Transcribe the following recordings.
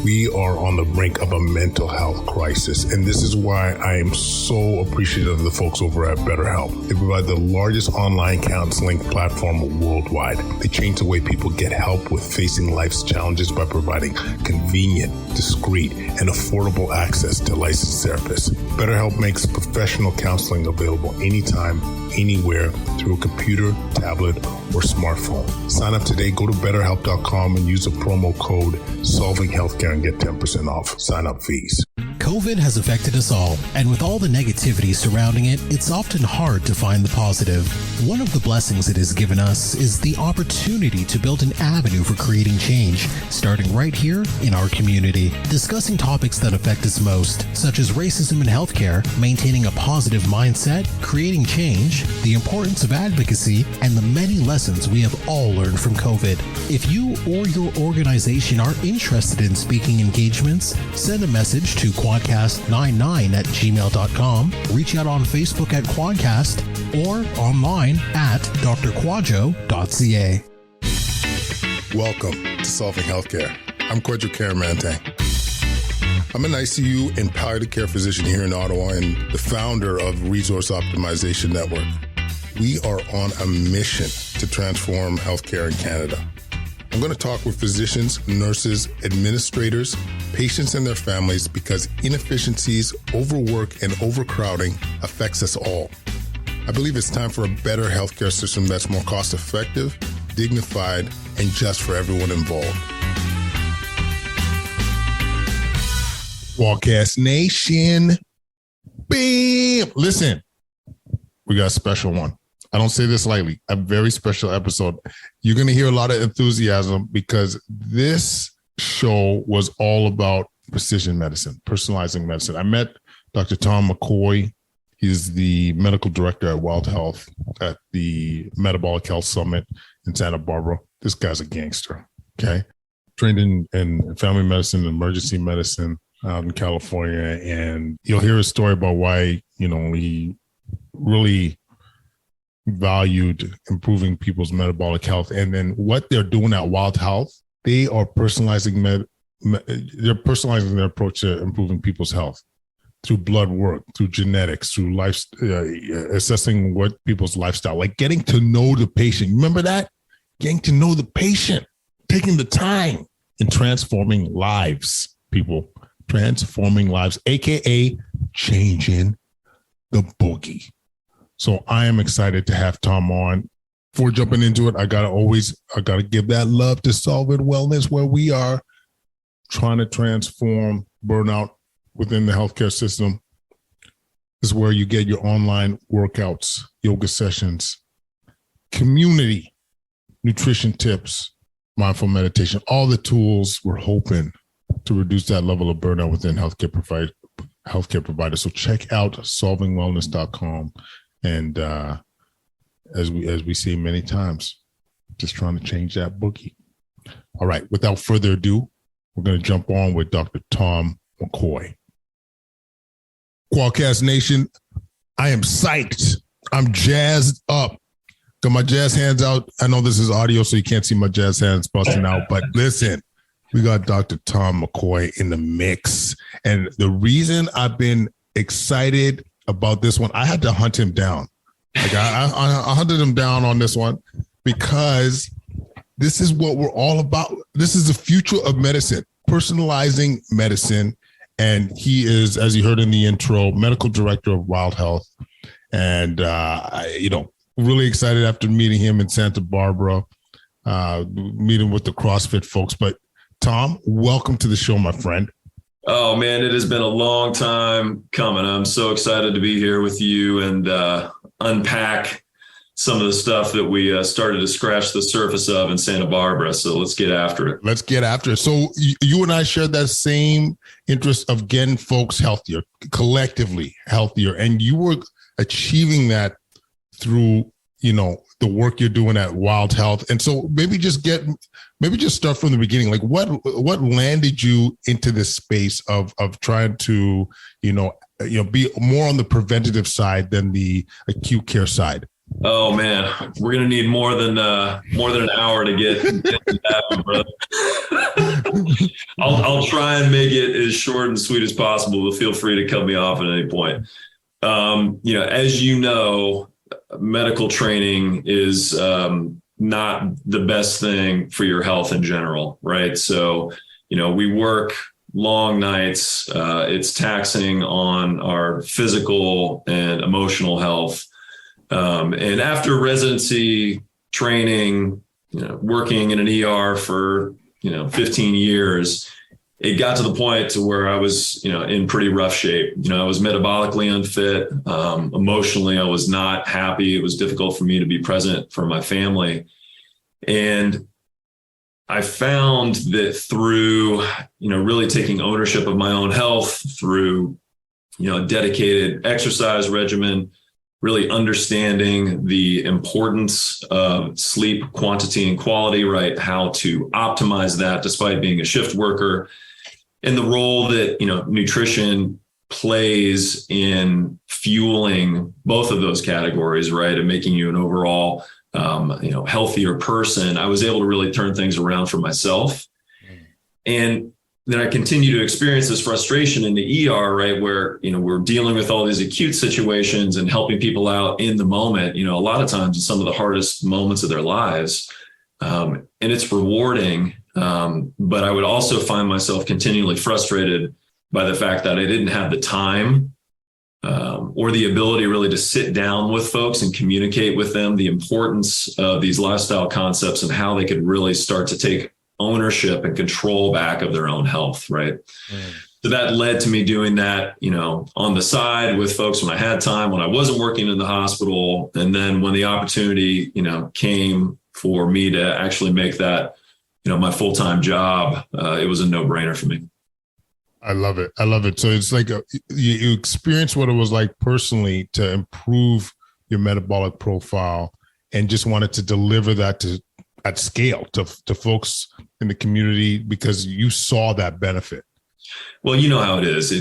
We are on the brink of a mental health crisis, and this is why I am so appreciative of the folks over at BetterHelp. They provide the largest online counseling platform worldwide. They change the way people get help with facing life's challenges by providing convenient, discreet, and affordable access to licensed therapists. BetterHelp makes professional counseling available anytime, anywhere, through a computer, tablet, or smartphone. Sign up today. Go to BetterHelp.com and use the promo code SolvingHealthcare and get 10% off sign-up fees. COVID has affected us all, and with all the negativity surrounding it, it's often hard to find the positive. One of the blessings it has given us is the opportunity to build an avenue for creating change, starting right here in our community. Discussing topics that affect us most, such as racism in healthcare, maintaining a positive mindset, creating change, the importance of advocacy, and the many lessons we have all learned from COVID. If you or your organization are interested in speaking engagements, send a message to quadcast99@gmail.com, reach out on Facebook at Quadcast, or online at drkwadwo.ca. Welcome to Solving Healthcare. I'm Kwadwo Kyeremanteng. I'm an ICU and palliative care physician here in Ottawa and the founder of Resource Optimization Network. We are on a mission to transform healthcare in Canada. I'm going to talk with physicians, nurses, administrators, patients and their families because inefficiencies, overwork, and overcrowding affects us all. I believe it's time for a better healthcare system that's more cost-effective, dignified, and just for everyone involved. Walkcast Nation. Bam! Listen, we got a special one. I don't say this lightly, a very special episode. You're going to hear a lot of enthusiasm because this show was all about precision medicine, personalizing medicine. I met Dr. Tom McCoy. He's the medical director at Wild Health at the Metabolic Health Summit in Santa Barbara. This guy's a gangster, okay? Trained in family medicine, emergency medicine out in California. And you'll hear a story about why, he really valued improving people's metabolic health. And then what they're doing at Wild Health, they are personalizing they're personalizing their approach to improving people's health through blood work, through genetics, through life, assessing what people's lifestyle, like getting to know the patient. Remember that? Getting to know the patient, taking the time and transforming lives, people, transforming lives, AKA changing the boogie. So I am excited to have Tom on. Before jumping into it, I gotta give that love to Solve It Wellness, where we are trying to transform burnout within the healthcare system. This is where you get your online workouts, yoga sessions, community, nutrition tips, mindful meditation, all the tools we're hoping to reduce that level of burnout within healthcare providers. So check out solvingwellness.com. And as we see many times, just trying to change that boogie. All right, without further ado, we're going to jump on with Dr. Tom McCoy. Qualcast Nation, I am psyched. I'm jazzed up. Got my jazz hands out. I know this is audio, so you can't see my jazz hands busting out, but listen, we got Dr. Tom McCoy in the mix. And the reason I've been excited about this one, I had to hunt him down. Like I hunted him down on this one because this is what we're all about. This is the future of medicine, personalizing medicine. And he is, as you heard in the intro, medical director of Wild Health. And, really excited after meeting him in Santa Barbara, meeting with the CrossFit folks. But Tom, welcome to the show, my friend. Oh, man, it has been a long time coming. I'm so excited to be here with you and unpack some of the stuff that we started to scratch the surface of in Santa Barbara. So let's get after it. Let's get after it. So you and I share that same interest of getting folks healthier, collectively healthier. And you were achieving that through, the work you're doing at Wild Health. And so maybe just start from the beginning. Like what landed you into this space of trying to, be more on the preventative side than the acute care side? Oh man, we're gonna need more than an hour to get into that one, brother. I'll try and make it as short and sweet as possible, but feel free to cut me off at any point. As you know, medical training is not the best thing for your health in general, right? So, we work long nights. It's taxing on our physical and emotional health. And after residency training, working in an ER for, 15 years, it got to the point to where I was, in pretty rough shape. I was metabolically unfit. Emotionally, I was not happy. It was difficult for me to be present for my family. And I found that through, really taking ownership of my own health, through, a dedicated exercise regimen, really understanding the importance of sleep quantity and quality, right? How to optimize that despite being a shift worker, and the role that, nutrition plays in fueling both of those categories, right? And making you an overall, healthier person. I was able to really turn things around for myself. And then I continue to experience this frustration in the ER, right? Where, we're dealing with all these acute situations and helping people out in the moment, a lot of times in some of the hardest moments of their lives. And it's rewarding. But I would also find myself continually frustrated by the fact that I didn't have the time or the ability really to sit down with folks and communicate with them the importance of these lifestyle concepts and how they could really start to take ownership and control back of their own health, right? So that led to me doing that, on the side with folks when I had time, when I wasn't working in the hospital. And then when the opportunity, came for me to actually make that, my full-time job, it was a no-brainer for me. I love it. I love it. So it's like you experience what it was like personally to improve your metabolic profile and just wanted to deliver that at scale to folks in the community because you saw that benefit. Well, you know how it is.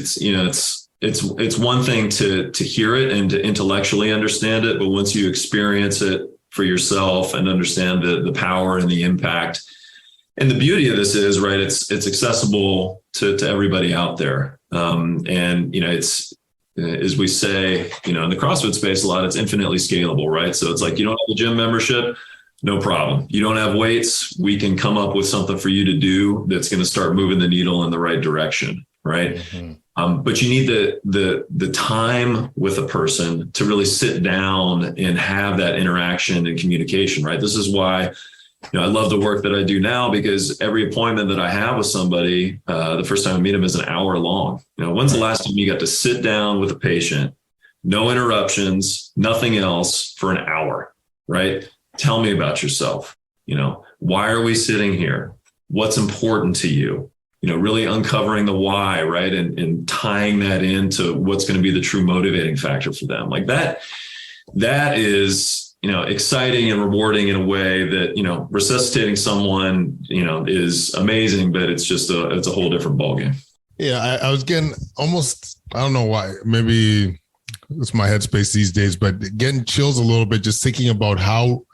It's one thing to hear it and to intellectually understand it, but once you experience it for yourself and understand the power and the impact. And the beauty of this is, right, it's accessible to everybody out there. It's, as we say, in the CrossFit space a lot, it's infinitely scalable, right? So it's like, you don't have a gym membership, no problem. You don't have weights, we can come up with something for you to do that's going to start moving the needle in the right direction, right? Mm-hmm. But you need the time with a person to really sit down and have that interaction and communication, right? This is why I love the work that I do now, because every appointment that I have with somebody, the first time I meet them is an hour long. When's the last time you got to sit down with a patient, no interruptions, nothing else for an hour, right? Tell me about yourself. Why are we sitting here? What's important to you? Really uncovering the why, right? And tying that into what's going to be the true motivating factor for them. Like that is, exciting and rewarding in a way that, resuscitating someone, is amazing, but it's just it's a whole different ballgame. Yeah. I was getting almost, I don't know why, maybe it's my headspace these days, but getting chills a little bit, just thinking about how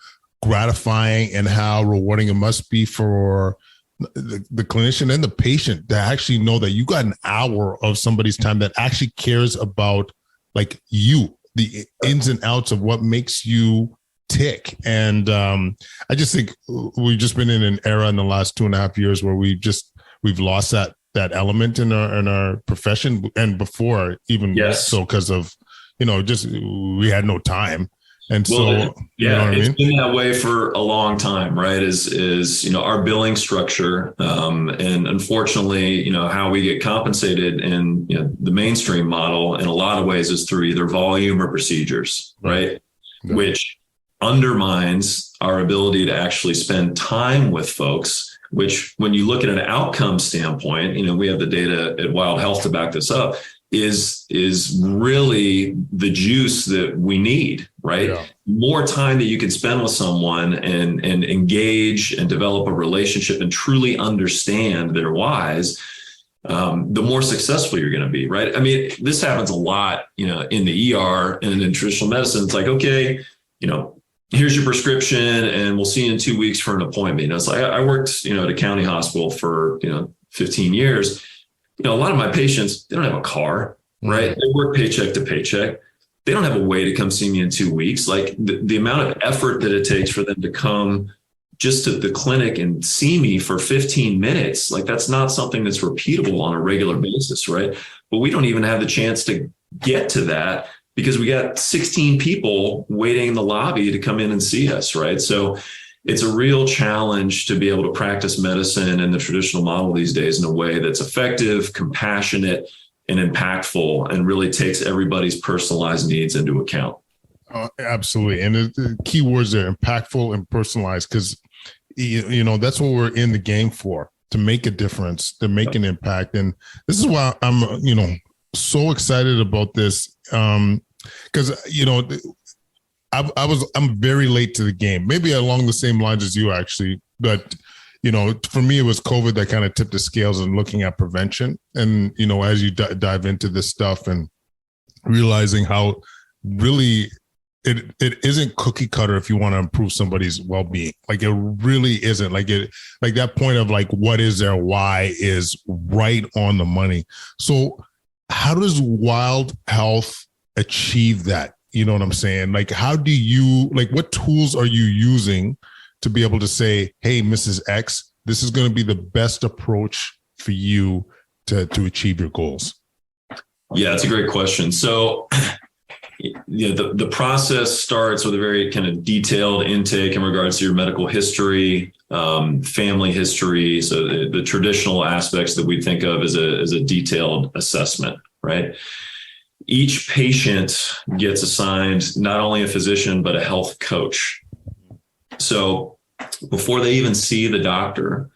gratifying and how rewarding it must be for the clinician and the patient to actually know that you got an hour of somebody's time that actually cares about like you, the ins and outs of what makes you tick. And I just think we've just been in an era in the last 2.5 years where we've lost that element in our profession, and before even so because of just we had no time. And so, it's been that way for a long time, right? Is our billing structure, and unfortunately, how we get compensated in the mainstream model in a lot of ways is through either volume or procedures, right? Yeah. Which undermines our ability to actually spend time with folks. Which, when you look at an outcome standpoint, we have the data at Wild Health to back this up, is really the juice that we need, right? Yeah. More time that you can spend with someone and engage and develop a relationship and truly understand their whys, the more successful you're going to be, right? I mean, this happens a lot, in the ER and in traditional medicine. It's like, okay, here's your prescription and we'll see you in 2 weeks for an appointment. It's like, I worked, at a county hospital for, 15 years. A lot of my patients, they don't have a car, right? They work paycheck to paycheck. They don't have a way to come see me in 2 weeks. Like the amount of effort that it takes for them to come just to the clinic and see me for 15 minutes, like that's not something that's repeatable on a regular basis, right? But we don't even have the chance to get to that because we got 16 people waiting in the lobby to come in and see us, right? So it's a real challenge to be able to practice medicine in the traditional model these days in a way that's effective, compassionate, and impactful, and really takes everybody's personalized needs into account. Absolutely. And the key words are impactful and personalized, because, that's what we're in the game for, to make a difference, to make an impact. And this is why I'm, so excited about this. Because, I'm very late to the game, maybe along the same lines as you actually, but for me, it was COVID that kind of tipped the scales in looking at prevention. And, as you dive into this stuff and realizing how really it isn't cookie cutter if you want to improve somebody's well-being. Like it really isn't. Like that point of like, what is their why is right on the money. So how does Wild Health achieve that? You know what I'm saying? Like, how do you, what tools are you using to be able to say, hey, Mrs. X, this is going to be the best approach for you to achieve your goals? Yeah, that's a great question. So the process starts with a very kind of detailed intake in regards to your medical history, family history. So the traditional aspects that we think of as a detailed assessment, right? Each patient gets assigned not only a physician, but a health coach. So before they even see the doctor,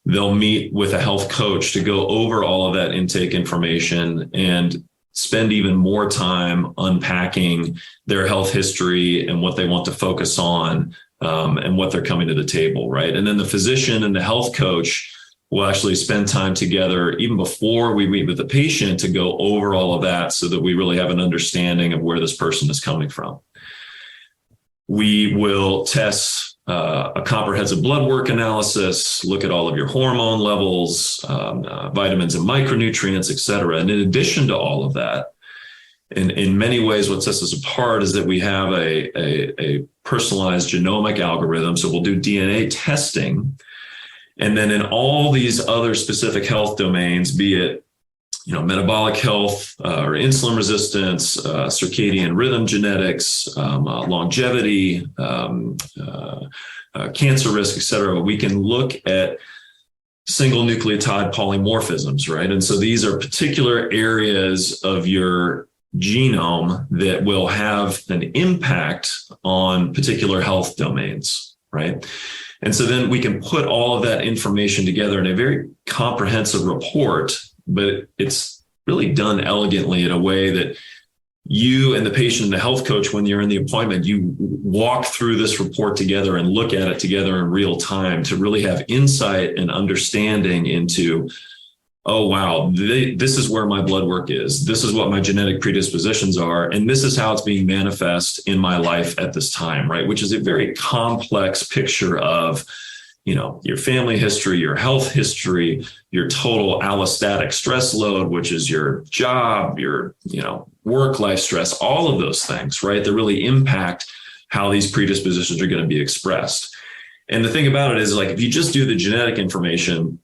they'll meet with a health coach to go over all of that intake information and spend even more time unpacking their health history and what they want to focus on, and what they're coming to the table, right? And then the physician and the health coach will actually spend time together even before we meet with the patient to go over all of that so that we really have an understanding of where this person is coming from. We will test a comprehensive blood work analysis, look at all of your hormone levels, vitamins and micronutrients, et cetera. And in addition to all of that, in many ways, what sets us apart is that we have a personalized genomic algorithm. So we'll do DNA testing. And then in all these other specific health domains, be it metabolic health or insulin resistance, circadian rhythm genetics, longevity, cancer risk, et cetera, we can look at single nucleotide polymorphisms, right? And so these are particular areas of your genome that will have an impact on particular health domains, right? And so then we can put all of that information together in a very comprehensive report, but it's really done elegantly in a way that you and the patient and the health coach, when you're in the appointment, you walk through this report together and look at it together in real time to really have insight and understanding into, oh, wow, this is where my blood work is. This is what my genetic predispositions are. And this is how it's being manifest in my life at this time, right? Which is a very complex picture of, your family history, your health history, your total allostatic stress load, which is your job, your, work-life stress, all of those things, right? That really impact how these predispositions are going to be expressed. And the thing about it is, like, if you just do the genetic information,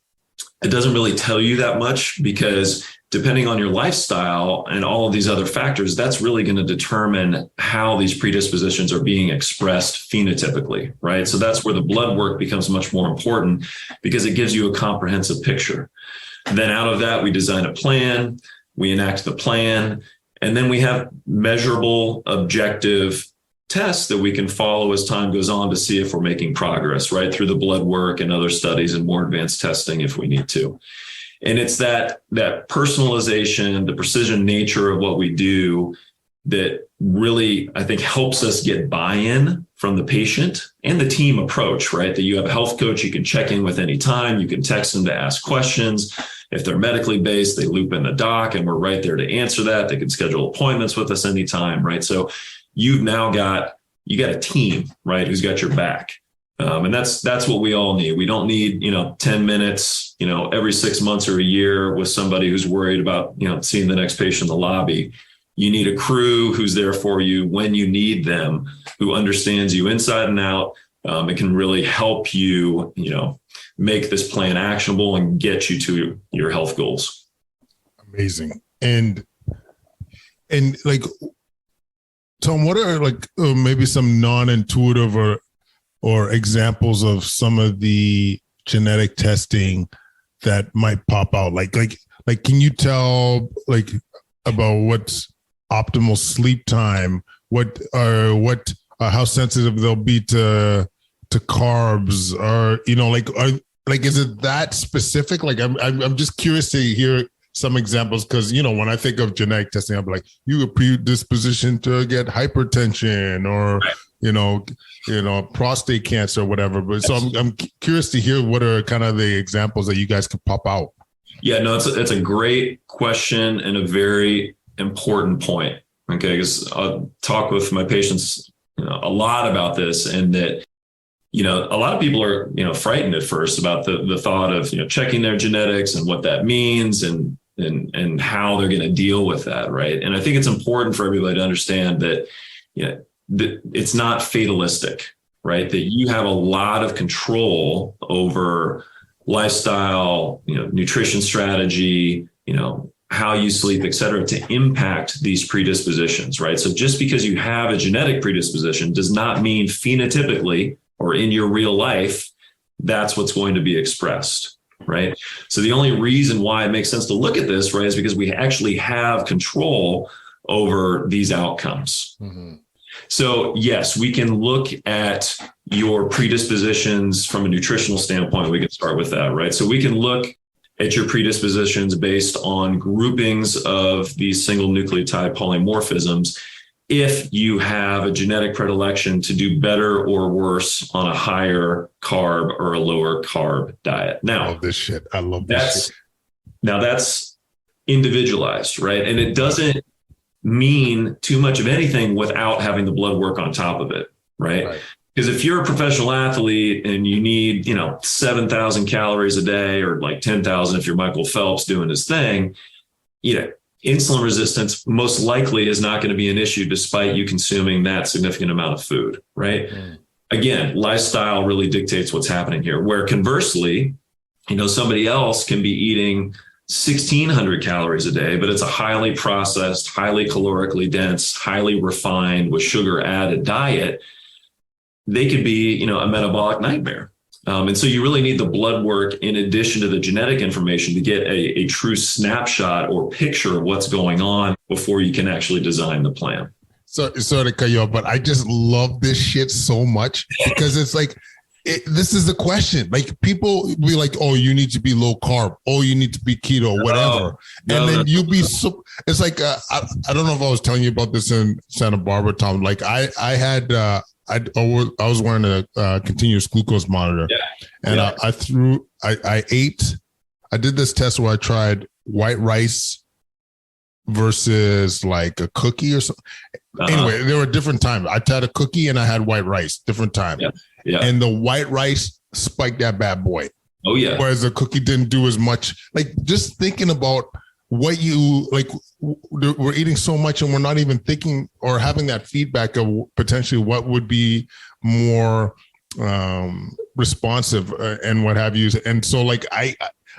it doesn't really tell you that much, because depending on your lifestyle and all of these other factors, that's really going to determine how these predispositions are being expressed phenotypically, right? So that's where the blood work becomes much more important, because it gives you a comprehensive picture. Then out of that, we design a plan, we enact the plan, and then we have measurable, objective tests that we can follow as time goes on to see if we're making progress, right? Through the blood work and other studies and more advanced testing if we need to. And it's that personalization, the precision nature of what we do that really, I think, helps us get buy-in from the patient and the team approach, right? That you have a health coach you can check in with anytime. You can text them to ask questions. If they're medically based, they loop in the doc and we're right there to answer that. They can schedule appointments with us anytime, right? So you've now got you got a team, right, who's got your back. And that's what we all need. We don't need, 10 minutes, every 6 months or a year with somebody who's worried about, seeing the next patient in the lobby. You need a crew who's there for you when you need them, who understands you inside and out. It can really help you, make this plan actionable and get you to your health goals. Amazing. And like, Tom, what are like maybe some non-intuitive or examples of some of the genetic testing that might pop out? Like, can you tell like about what's optimal sleep time? How sensitive they'll be to carbs, or is it that specific? Like, I'm just curious to hear some examples, because when I think of genetic testing, I'm like, you have predisposition to get hypertension or prostate cancer or whatever. But so I'm curious to hear what are kind of the examples that you guys could pop out. Yeah, no, it's a great question and a very important point. Okay, because I'll talk with my patients a lot about this, and that a lot of people are frightened at first about the thought of checking their genetics and what that means and how they're going to deal with that, right? And I think it's important for everybody to understand that that it's not fatalistic, right? That you have a lot of control over lifestyle, nutrition strategy, how you sleep, et cetera, to impact these predispositions, right? So just because you have a genetic predisposition does not mean phenotypically or in your real life, that's what's going to be expressed, right? So the only reason why it makes sense to look at this, right, is because we actually have control over these outcomes. Mm-hmm. So yes, we can look at your predispositions from a nutritional standpoint. We can start with that, right? So we can look at your predispositions based on groupings of these single nucleotide polymorphisms. If you have a genetic predilection to do better or worse on a higher carb or a lower carb diet. Now, I love this shit. I love this shit. Now that's individualized, right? And it doesn't mean too much of anything without having the blood work on top of it, right? Because if you're a professional athlete and you need, 7,000 calories a day, or like 10,000 if you're Michael Phelps doing his thing, insulin resistance most likely is not going to be an issue despite you consuming that significant amount of food, right? Mm. Again, lifestyle really dictates what's happening here. Where conversely, somebody else can be eating 1,600 calories a day, but it's a highly processed, highly calorically dense, highly refined with sugar added diet. They could be, a metabolic nightmare. And so you really need the blood work in addition to the genetic information to get a true snapshot or picture of what's going on before you can actually design the plan. Sorry to cut you off, but I just love this shit so much, because it's like, this is the question. Like, people be like, oh, you need to be low carb. Oh, you need to be keto, whatever. You be so, it's like, I don't know if I was telling you about this in Santa Barbara, Tom. Like I was wearing a continuous glucose monitor, and I did this test where I tried white rice versus like a cookie or something. Anyway, there were different times. I had a cookie and I had white rice, different time. Yeah. And the white rice spiked that bad boy. Oh yeah. Whereas the cookie didn't do as much. Like, just thinking about what you like, we're eating so much and we're not even thinking or having that feedback of potentially what would be more responsive and what have you. And so like, I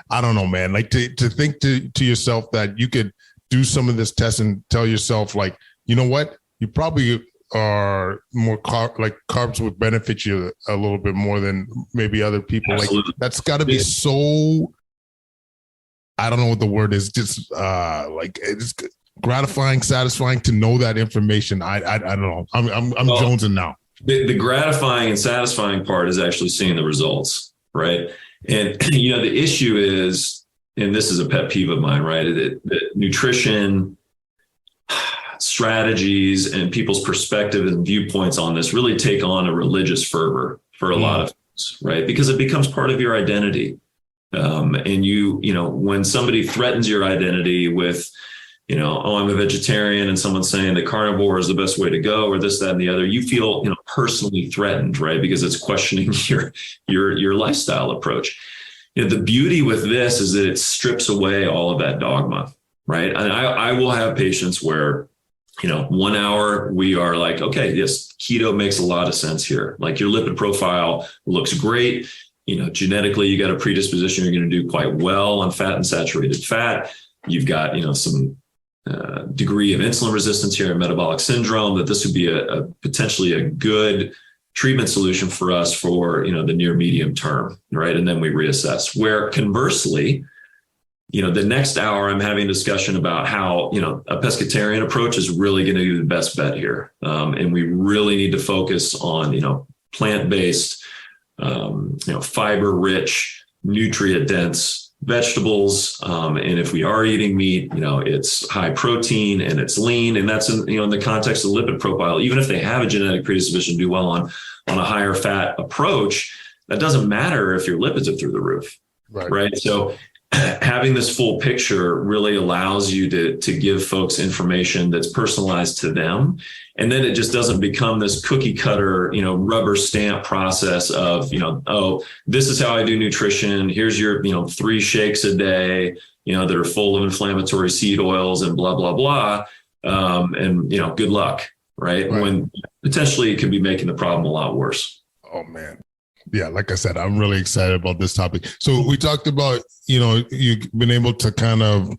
don't know, man, like to think to yourself that you could do some of this test and tell yourself like, you know what, you probably are more carbs would benefit you a little bit more than maybe other people. Absolutely. Like, that's got to be so, I don't know what the word is, just like it's gratifying, satisfying to know that information. I don't know. I'm jonesing now. The gratifying and satisfying part is actually seeing the results, right? And the issue is, and this is a pet peeve of mine, right? That nutrition strategies and people's perspective and viewpoints on this really take on a religious fervor for a lot of things, right? Because it becomes part of your identity. And when somebody threatens your identity with, I'm a vegetarian and someone's saying that carnivore is the best way to go, or this, that, and the other, you feel, personally threatened, right? Because it's questioning your lifestyle approach. The beauty with this is that it strips away all of that dogma, right? And I will have patients where, 1 hour we are like, okay, yes, keto makes a lot of sense here. Like your lipid profile looks great. Genetically, you got a predisposition. You're going to do quite well on fat and saturated fat. You've got, some degree of insulin resistance here and metabolic syndrome, that this would be a potentially a good treatment solution for us for, the near medium term, right? And then we reassess. Where conversely, the next hour I'm having a discussion about how, a pescatarian approach is really going to be the best bet here. And we really need to focus on, plant-based, fiber-rich, nutrient-dense vegetables. And if we are eating meat, it's high protein and it's lean. And that's in the context of the lipid profile. Even if they have a genetic predisposition to do well on a higher fat approach, that doesn't matter if your lipids are through the roof. Right. So having this full picture really allows you to give folks information that's personalized to them. And then it just doesn't become this cookie cutter, rubber stamp process of, this is how I do nutrition. Here's your, 3 shakes a day, that are full of inflammatory seed oils and blah, blah, blah. And, good luck. Right. When potentially it could be making the problem a lot worse. Oh, man. Yeah, like I said, I'm really excited about this topic. So we talked about, you've been able to kind of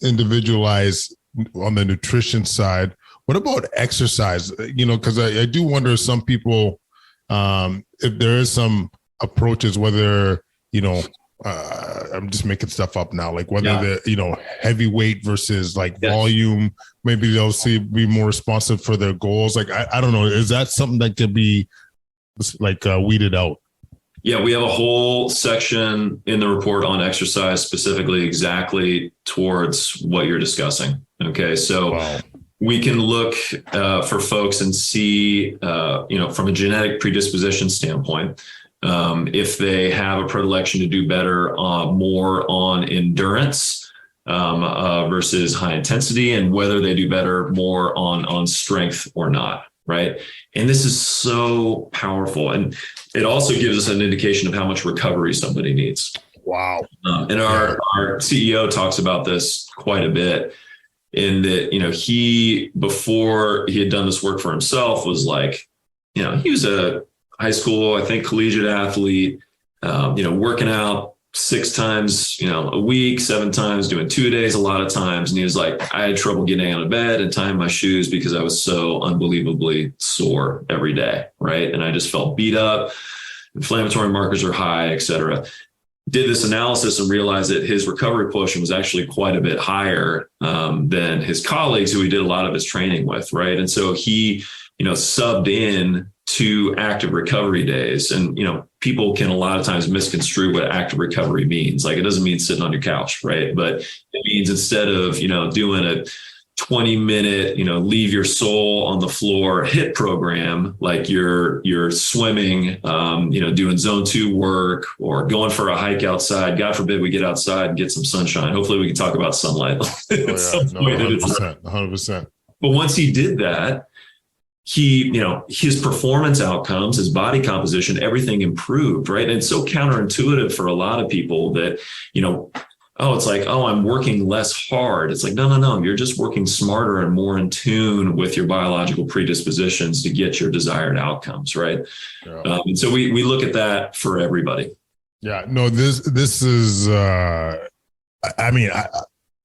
individualize on the nutrition side. What about exercise? Because I do wonder, some people, if there is some approaches, whether, I'm just making stuff up now, like whether the, heavyweight versus like volume, maybe they'll be more responsive for their goals. Like, I don't know. Is that something that could be weeded out? Yeah, we have a whole section in the report on exercise, specifically exactly towards what you're discussing. Okay, so we can look for folks and see, from a genetic predisposition standpoint, if they have a predilection to do better more on endurance versus high intensity, and whether they do better more on strength or not. Right. And this is so powerful. And it also gives us an indication of how much recovery somebody needs. Wow. And our CEO talks about this quite a bit, in that, he, before he had done this work for himself, was like, he was a high school, I think, collegiate athlete, working out 6 times, a week, 7 times, doing 2 days, a lot of times. And he was like, I had trouble getting out of bed and tying my shoes because I was so unbelievably sore every day. Right. And I just felt beat up, inflammatory markers are high, et cetera. Did this analysis and realized that his recovery quotient was actually quite a bit higher than his colleagues who he did a lot of his training with. Right. And so he, subbed in 2 active recovery days. And, people can a lot of times misconstrue what active recovery means. Like, it doesn't mean sitting on your couch, right? But it means instead of, doing a 20-minute, leave your soul on the floor HIIT program, like you're swimming, doing zone 2 work, or going for a hike outside. God forbid we get outside and get some sunshine. Hopefully we can talk about sunlight. 100%. But once he did that, his performance outcomes, his body composition, everything improved, right? And it's so counterintuitive for a lot of people that, it's like, I'm working less hard. It's like, no. You're just working smarter and more in tune with your biological predispositions to get your desired outcomes, right? Yeah. And so we look at that for everybody. Yeah, no, this is,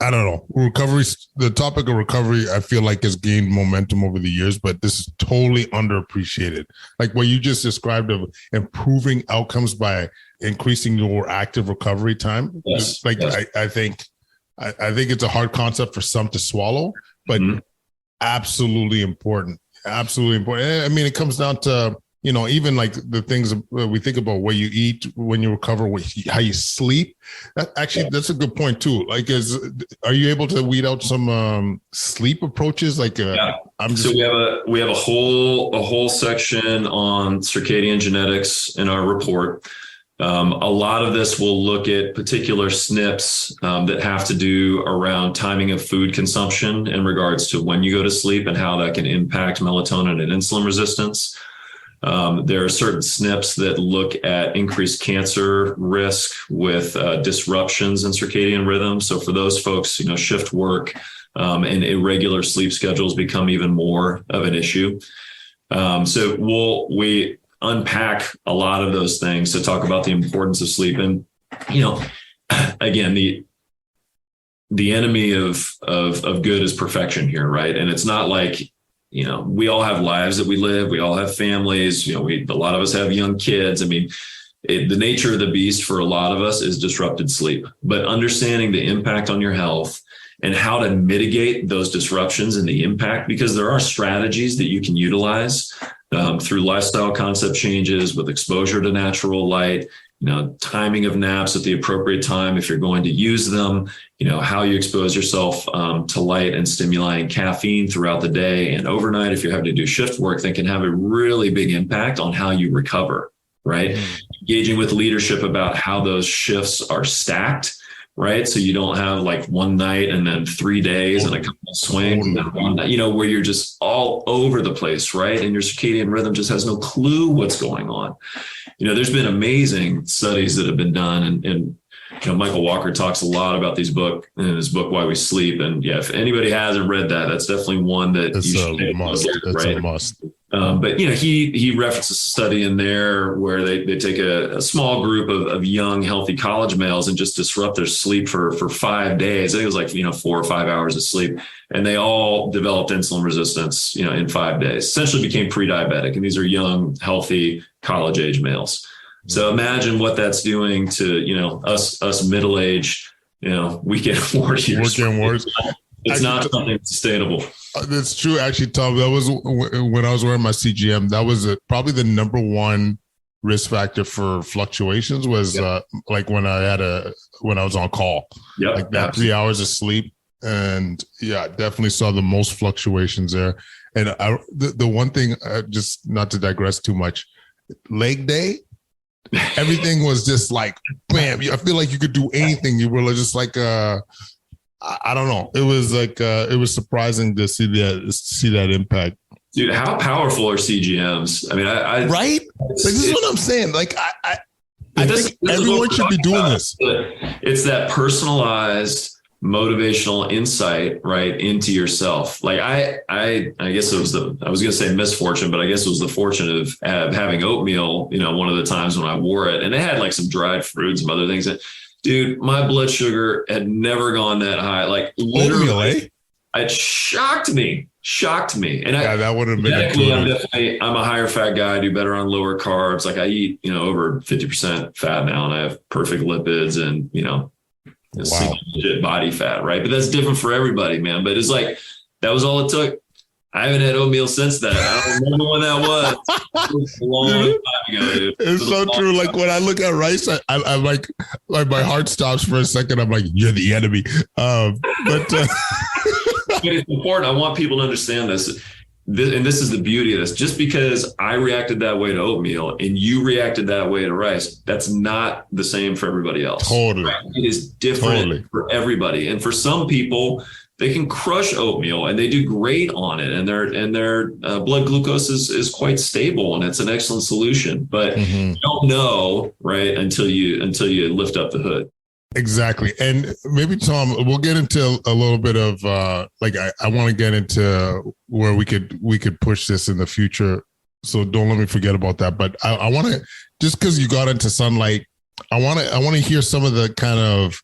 I don't know. Recovery, the topic of recovery, I feel like has gained momentum over the years, but this is totally underappreciated. Like what you just described of improving outcomes by increasing your active recovery time. Yes. I think it's a hard concept for some to swallow, but absolutely important. Absolutely important. I mean, it comes down to, even like the things we think about what you eat when you recover, how you sleep. That's a good point too. Like, are you able to weed out some sleep approaches? Like, so we have a whole section on circadian genetics in our report. A lot of this will look at particular SNPs that have to do around timing of food consumption in regards to when you go to sleep and how that can impact melatonin and insulin resistance. There are certain SNPs that look at increased cancer risk with disruptions in circadian rhythm. So for those folks, shift work and irregular sleep schedules become even more of an issue. So we unpack a lot of those things to talk about the importance of sleep. And, again, the enemy of good is perfection here, right? And it's not like, we all have lives that we live. We all have families. A lot of us have young kids. I mean, the nature of the beast for a lot of us is disrupted sleep, but understanding the impact on your health and how to mitigate those disruptions and the impact, because there are strategies that you can utilize through lifestyle concept changes with exposure to natural light, timing of naps at the appropriate time if you're going to use them, how you expose yourself to light and stimuli and caffeine throughout the day and overnight if you're having to do shift work, that can have a really big impact on how you recover, right? Engaging with leadership about how those shifts are stacked, right? So you don't have like one night and then 3 days and a couple of swings and then one night, where you're just all over the place, right? And your circadian rhythm just has no clue what's going on. There's been amazing studies that have been done, and Michael Walker talks a lot about in his book, Why We Sleep. And yeah, if anybody hasn't read that, that's definitely one that you should take a look at, right? It's a must. But he references a study in there where they take a small group of young, healthy college males and just disrupt their sleep for 5 days. I think it was like, 4 or 5 hours of sleep. And they all developed insulin resistance, in 5 days, essentially became pre-diabetic. And these are young, healthy, college age males. So imagine what that's doing to, us middle-aged, weekend warriors. It's not something sustainable. That's true. Actually, Tom, that was when I was wearing my CGM. That was probably the number one risk factor for fluctuations was like when I was on call, like that absolutely. 3 hours of sleep. And yeah, definitely saw the most fluctuations there. And the one thing, just not to digress too much, leg day, everything was just like, bam. I feel like you could do anything. You were just like, I don't know. It was like it was surprising to see that impact. Dude, how powerful are CGMs? I mean, I right? This is what I'm saying. Like, I think everyone should be doing this. It's that personalized motivational insight right into yourself. Like I guess it was I was going to say misfortune, but I guess it was the fortune of having oatmeal, one of the times when I wore it, and it had like some dried fruits and other things. Dude, my blood sugar had never gone that high. Like literally, it shocked me. And that would have been I'm a higher fat guy. I do better on lower carbs. Like I eat, over 50% fat now, and I have perfect lipids and, legit body fat, right? But that's different for everybody, man. But it's like, that was all it took. I haven't had oatmeal since then. I don't remember when that was. It was a long time ago, dude. It's so true. Like when I look at rice, I like my heart stops for a second. I'm like, you're the enemy. But it's important. I want people to understand this. And this is the beauty of this. Just because I reacted that way to oatmeal and you reacted that way to rice, that's not the same for everybody else. Totally. Right? It is different for everybody. And for some people, they can crush oatmeal and they do great on it, and their blood glucose is quite stable, and it's an excellent solution. But you don't know, right, until you lift up the hood. Exactly. And maybe, Tom, we'll get into a little bit of I want to get into where we could push this in the future. So don't let me forget about that. But I want to, just because you got into sunlight, I want to hear some of the kind of,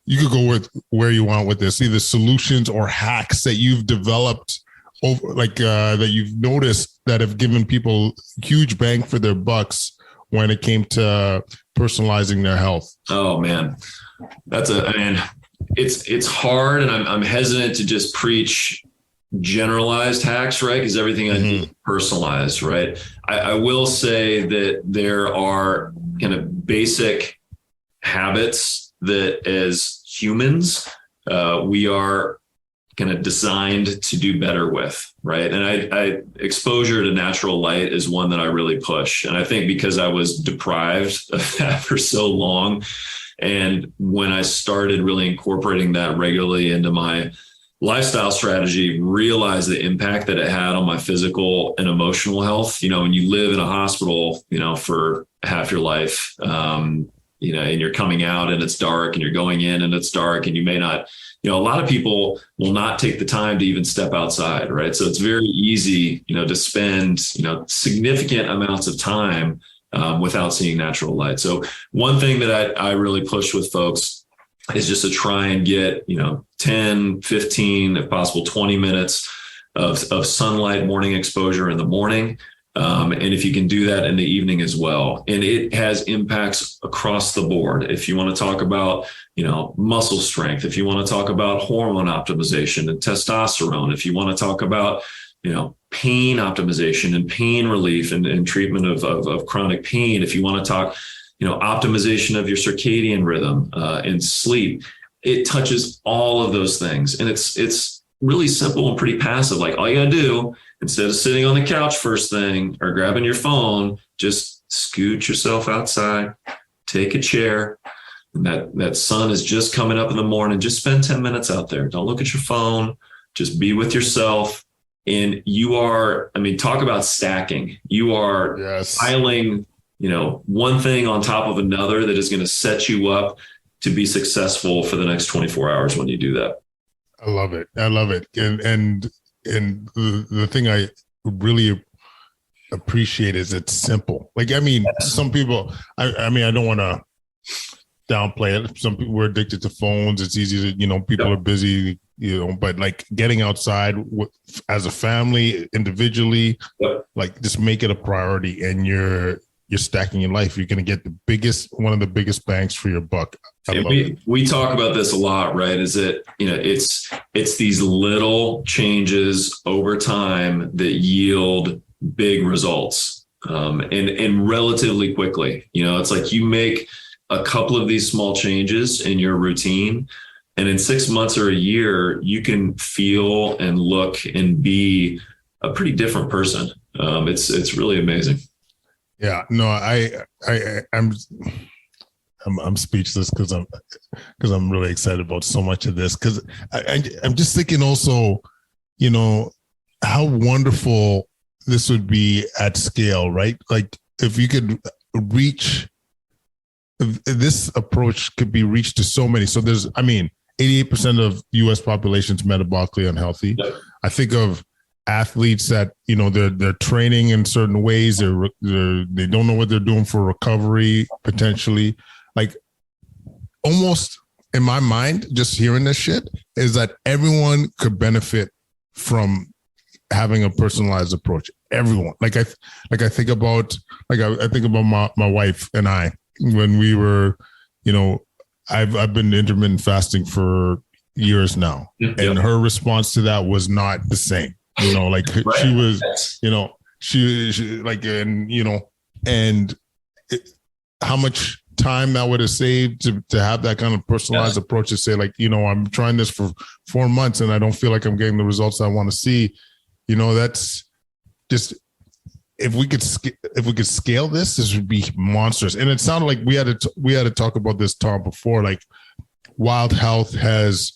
you could go with where you want with this, either solutions or hacks that you've developed over, that you've noticed that have given people huge bang for their bucks when it came to personalizing their health. Oh man, it's hard, and I'm hesitant to just preach generalized hacks, right? Because everything I do is personalized, right? I will say that there are kind of basic habits that as humans, we are kind of designed to do better with, right? And I exposure to natural light is one that I really push. And I think because I was deprived of that for so long, and when I started really incorporating that regularly into my lifestyle strategy, realized the impact that it had on my physical and emotional health. When you live in a hospital, for half your life, and you're coming out and it's dark, and you're going in and it's dark, and you may not, a lot of people will not take the time to even step outside, right? So it's very easy, to spend, significant amounts of time without seeing natural light. So one thing that I really push with folks is just to try and get, 10, 15, if possible, 20 minutes of sunlight morning exposure in the morning. And if you can do that in the evening as well. And it has impacts across the board. If you want to talk about, muscle strength, if you want to talk about hormone optimization and testosterone, if you want to talk about, pain optimization and pain relief and treatment of chronic pain, if you want to talk, optimization of your circadian rhythm and sleep, it touches all of those things. And it's really simple and pretty passive. Like all you gotta do, instead of sitting on the couch first thing or grabbing your phone, just scoot yourself outside, take a chair. And that sun is just coming up in the morning. Just spend 10 minutes out there. Don't look at your phone. Just be with yourself. And you are, talk about stacking. You are piling, one thing on top of another that is going to set you up to be successful for the next 24 hours when you do that. I love it. And the thing I really appreciate is it's simple. Some people, I don't want to downplay it. Some people are addicted to phones. It's easy to, people are busy, but like getting outside as a family, individually, just make it a priority, and you're stacking your life. You're going to get one of the biggest bangs for your buck. We talk about this a lot, right? Is that, it's these little changes over time that yield big results, and relatively quickly. It's like you make a couple of these small changes in your routine, and in 6 months or a year, you can feel and look and be a pretty different person. It's really amazing. Yeah, no, I'm speechless because I'm really excited about so much of this, because I'm just thinking also, how wonderful this would be at scale, right? Like if you could reach, this approach could be reached to so many. So there's, 88% of U.S. population is metabolically unhealthy. Yep. I think of athletes that, they're training in certain ways. They don't know what they're doing for recovery, potentially. Like almost in my mind, just hearing this shit is that everyone could benefit from having a personalized approach. Everyone. I think about my wife and I, when we were, I've been intermittent fasting for years now, and her response to that was not the same. Right. She was, she like, and how much time that would have saved to have that kind of personalized approach to say, like, I'm trying this for 4 months and I don't feel like I'm getting the results I want to see. That's just, if we could scale this would be monstrous. And it sounded like we had to talk about this, Tom, before. Like Wild Health has,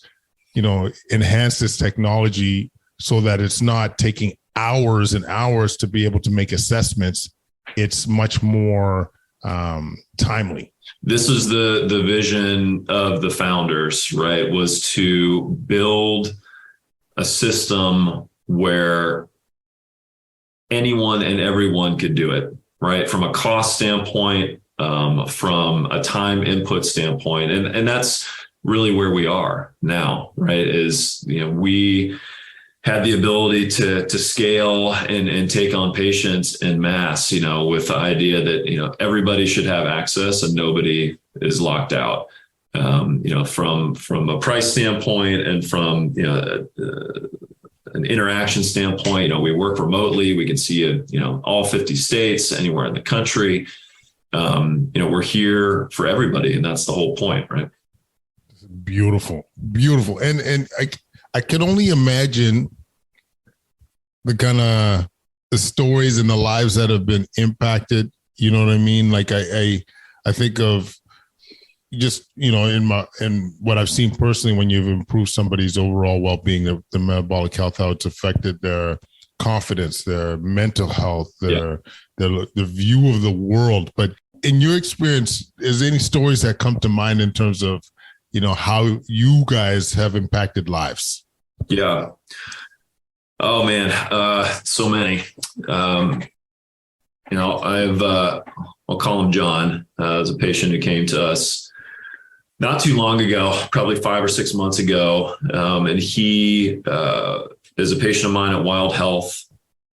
enhanced this technology so that it's not taking hours and hours to be able to make assessments. It's much more timely. This is the vision of the founders, right? Was to build a system where anyone and everyone could do it, right? From a cost standpoint, from a time input standpoint. And that's really where we are now, right? Is, we had the ability to scale and take on patients en masse, with the idea that, everybody should have access and nobody is locked out, from a price standpoint and from, an interaction standpoint. We work remotely. We can see it, all 50 states, anywhere in the country. We're here for everybody, and that's the whole point, right? Beautiful. And I can only imagine the stories and the lives that have been impacted. You know what I mean? Like I think of just, in what I've seen personally, when you've improved somebody's overall well-being, the metabolic health, how it's affected their confidence, their mental health, their view of the world. But in your experience, is there any stories that come to mind in terms of, how you guys have impacted lives? Yeah. Oh man. So many. I'll call him John, as a patient who came to us not too long ago, probably 5 or 6 months ago. And he is a patient of mine at Wild Health.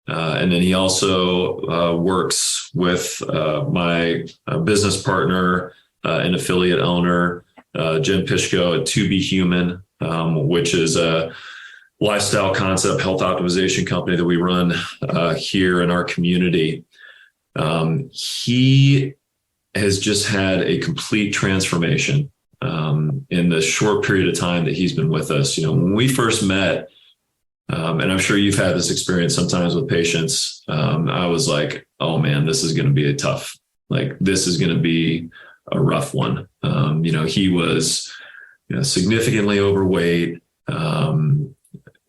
And then he also works with my business partner and affiliate owner, Jen Pishko at To Be Human, which is a lifestyle concept health optimization company that we run here in our community. He has just had a complete transformation in the short period of time that he's been with us. When we first met, and I'm sure you've had this experience sometimes with patients, I was like, oh man, this is going to be this is going to be a rough one. He was significantly overweight.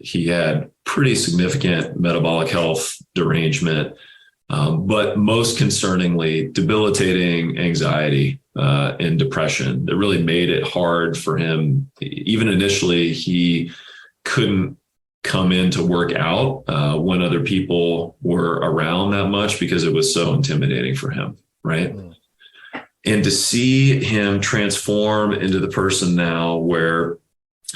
He had pretty significant metabolic health derangement, but most concerningly, debilitating anxiety and depression that really made it hard for him. Even initially, he couldn't come in to work out when other people were around that much because it was so intimidating for him, right? And to see him transform into the person now where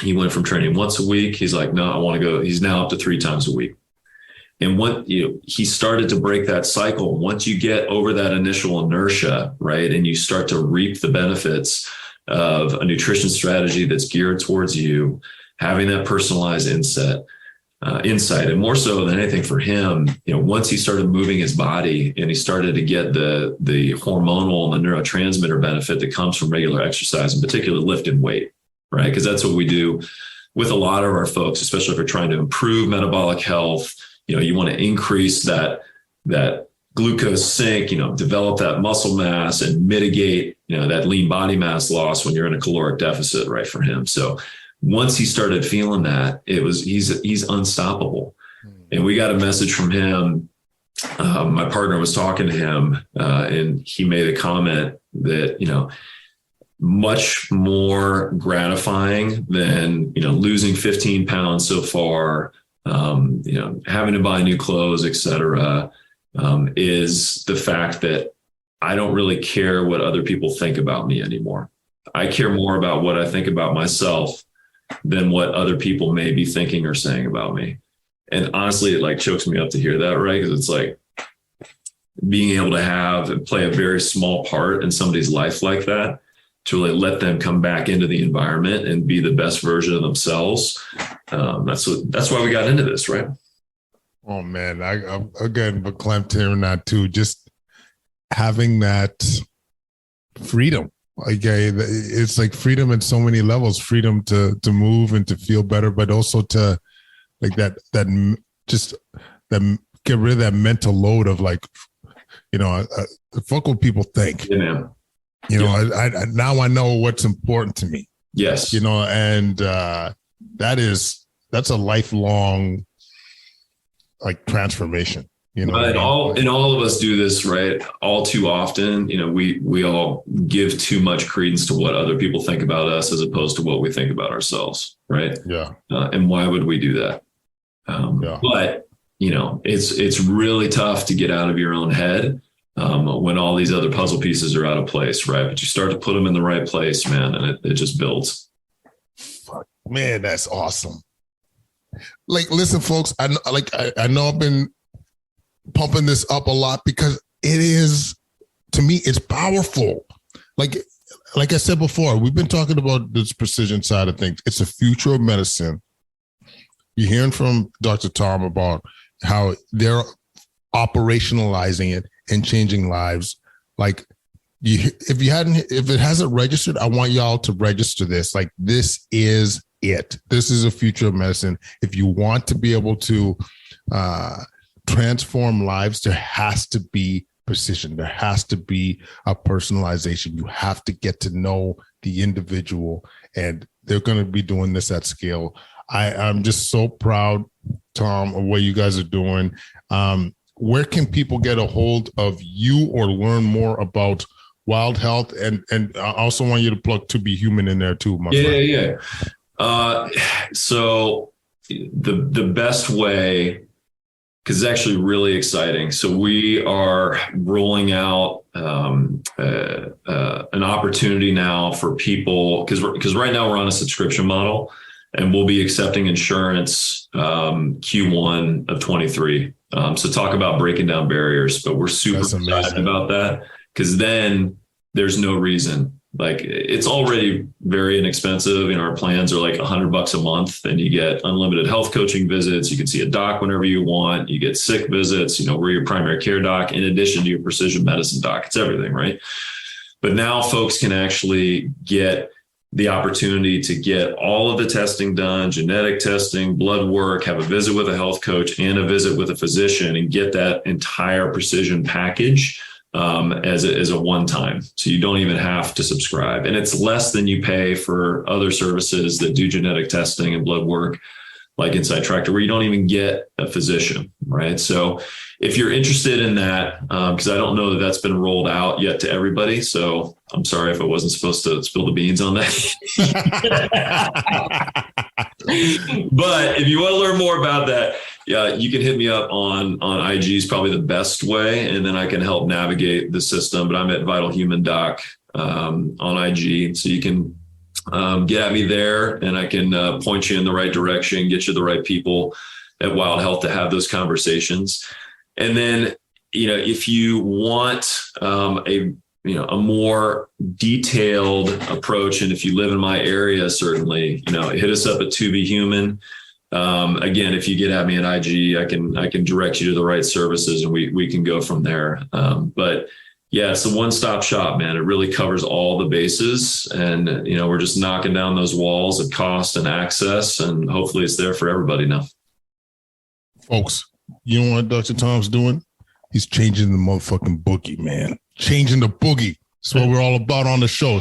he went from training once a week, he's like, no, I want to go. He's now up to 3 times a week. And he started to break that cycle. Once you get over that initial inertia, right, and you start to reap the benefits of a nutrition strategy that's geared towards you, having that personalized insight, and more so than anything for him, once he started moving his body and he started to get the hormonal and the neurotransmitter benefit that comes from regular exercise, in particular lifting weight, right? Because that's what we do with a lot of our folks, especially if we're trying to improve metabolic health. You want to increase that glucose sink, develop that muscle mass and mitigate, that lean body mass loss when you're in a caloric deficit, right, for him. So once he started feeling that, he's unstoppable. And we got a message from him. My partner was talking to him and he made a comment that, much more gratifying than, losing 15 pounds so far, having to buy new clothes, et cetera, is the fact that I don't really care what other people think about me anymore. I care more about what I think about myself than what other people may be thinking or saying about me. And honestly, it chokes me up to hear that, right? Because it's like being able to have and play a very small part in somebody's life like that, to really let them come back into the environment and be the best version of themselves. That's why we got into this, right? Oh man, I'm again verklempt hearing that too. Just having that freedom. It's like freedom in so many levels, freedom to move and to feel better, but also to get rid of that mental load of fuck what people think. Yeah, man. I now I know what's important to me. Yes. And that's a lifelong transformation. And all of us do this, right? All too often, we all give too much credence to what other people think about us as opposed to what we think about ourselves, right? Yeah. And why would we do that? But it's really tough to get out of your own head when all these other puzzle pieces are out of place, right? But you start to put them in the right place, man, and it just builds. Fuck, man, that's awesome. Listen, folks, I know I've been pumping this up a lot because it is, to me, it's powerful. Like I said before, we've been talking about this precision side of things. It's the future of medicine. You're hearing from Dr. Tom about how they're operationalizing it and changing lives. If it hasn't registered, I want y'all to register this. This is it. This is a future of medicine. If you want to be able to transform lives, there has to be precision. There has to be a personalization. You have to get to know the individual, and they're going to be doing this at scale. I'm just so proud, Tom, of what you guys are doing. Where can people get a hold of you or learn more about Wild Health? And I also want you to plug To Be Human in there too, my friend. Yeah. So the best way, because it's actually really exciting. So we are rolling out an opportunity now for people, because right now we're on a subscription model, and we'll be accepting insurance Q1 of 23. So talk about breaking down barriers, but we're super excited about that, because then there's no reason. Like, it's already very inexpensive. Our plans are like $100 a month, and you get unlimited health coaching visits. You can see a doc whenever you want. You get sick visits. We're your primary care doc in addition to your precision medicine doc. It's everything, right? But now folks can actually get the opportunity to get all of the testing done, genetic testing, blood work, have a visit with a health coach and a visit with a physician, and get that entire precision package as a one-time. So you don't even have to subscribe. And it's less than you pay for other services that do genetic testing and blood work, like Inside Tractor, where you don't even get a physician, right? So if you're interested in that, because I don't know that that's been rolled out yet to everybody. So I'm sorry if I wasn't supposed to spill the beans on that. But if you want to learn more about that, yeah, you can hit me up on IG is probably the best way. And then I can help navigate the system. But I'm at Vital Human Doc on IG. So you can get at me there, and I can point you in the right direction, get you the right people at Wild Health to have those conversations. And then, if you want a more detailed approach, and if you live in my area, certainly, hit us up at To Be Human. Again, if you get at me at IG, I can direct you to the right services, and we can go from there. But yeah, it's a one-stop shop, man. It really covers all the bases, and we're just knocking down those walls of cost and access, and hopefully it's there for everybody now. Folks, you know what Dr. Tom's doing? He's changing the motherfucking boogie, man. Changing the boogie. That's what we're all about on the show.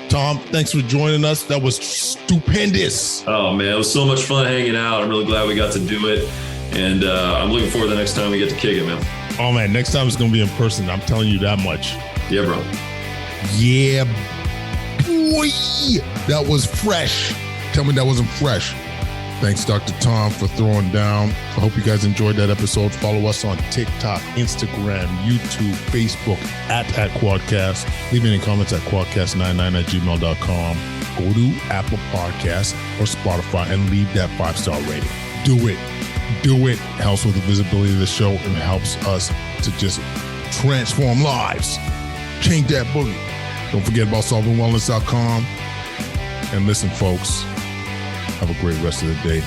Tom, thanks for joining us. That was stupendous. Oh, man, it was so much fun hanging out. I'm really glad we got to do it. And I'm looking forward to the next time we get to kick it, man. Oh, man, next time it's going to be in person. I'm telling you that much. Yeah, bro. Yeah, boy. That was fresh. Tell me that wasn't fresh. Thanks, Dr. Tom, for throwing down. I hope you guys enjoyed that episode. Follow us on TikTok, Instagram, YouTube, Facebook, at Quadcast. Leave any comments at quadcast99@gmail.com. Go to Apple Podcasts or Spotify and leave that 5-star rating. Do it. Do it. Helps with the visibility of the show and helps us to just transform lives. Change that boogie. Don't forget about solvingwellness.com. And listen, folks, have a great rest of the day.